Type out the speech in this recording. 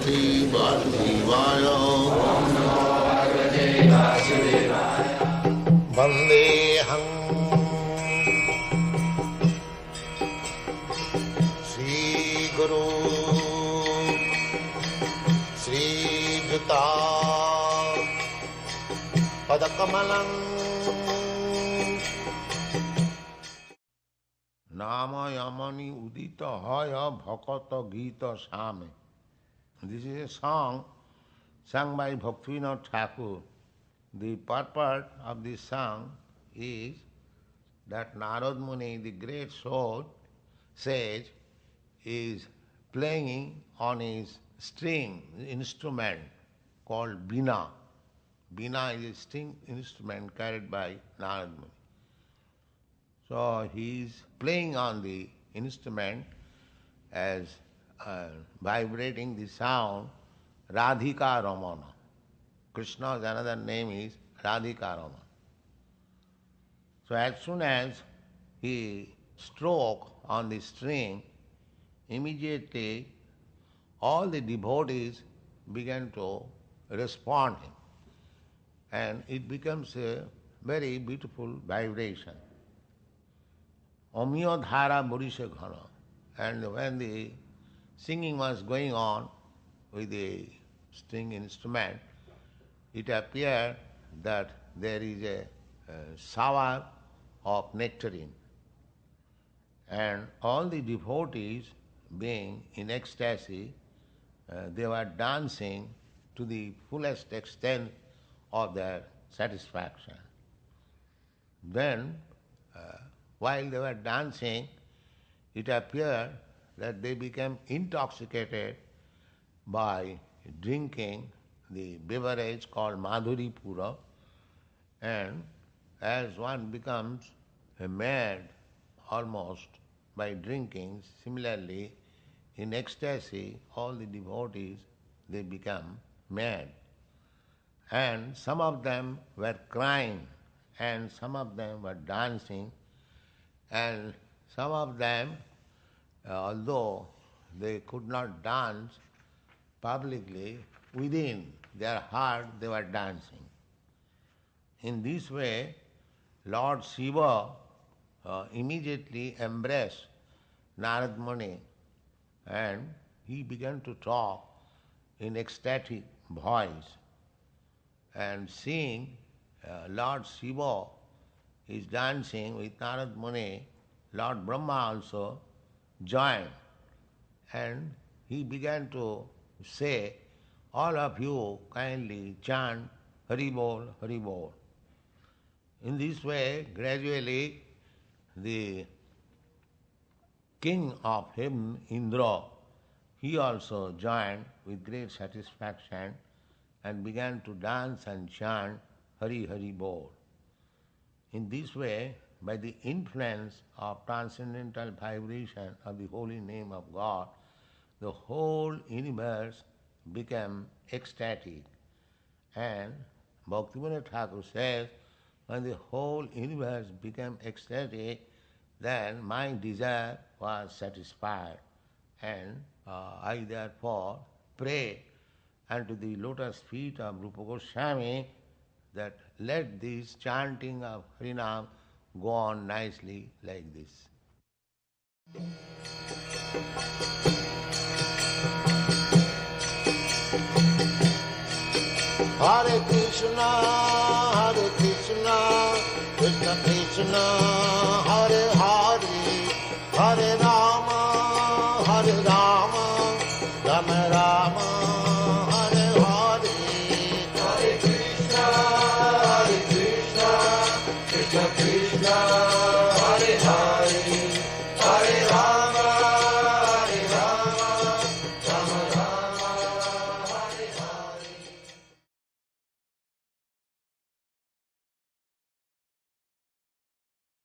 Shri Vasudevaya. Vandeham Shri Guru Shri Juta Padakamalam Nama Yamani Udita Haya Bhakata Gita Same. This is a song sung by Bhaktivinoda Thakur. The purport of this song is that Narad Muni, the great sage, is playing on his string instrument called Bina. Bina is a string instrument carried by Narad Muni. So he is playing on the instrument as vibrating the sound Radhika Ramana. Krishna's another name is Radhika Ramana. So as soon as he struck on the string, immediately all the devotees began to respond him. And it becomes a very beautiful vibration. Omyo dhara burisha ghana. And when the singing was going on with the string instrument, it appeared that there is a shower of nectarine. And all the devotees, being in ecstasy, they were dancing to the fullest extent of their satisfaction. Then, while they were dancing, it appeared that they became intoxicated by drinking the beverage called Madhuri Pura, and as one becomes mad almost by drinking, similarly, in ecstasy, all the devotees, they become mad. And some of them were crying, and some of them were dancing, and some of them, although they could not dance publicly, within their heart they were dancing. In this way, Lord Shiva immediately embraced Narad Muni, and he began to talk in ecstatic voice. And seeing Lord Shiva is dancing with Narad Muni, Lord Brahma also joined, and he began to say, all of you kindly chant Hari Bol, Hari Bol. In this way, gradually, the king of heaven, Indra, he also joined with great satisfaction and began to dance and chant Hari Hari Bol. In this way, by the influence of transcendental vibration of the holy name of God, the whole universe became ecstatic. And Bhaktivinoda Thakur says, when the whole universe became ecstatic, then my desire was satisfied. And I therefore pray unto the lotus feet of Rupa Goswami that let this chanting of Harinam go on nicely like this. Hare Krishna, Krishna Krishna, Hare Hare, Hare Rama.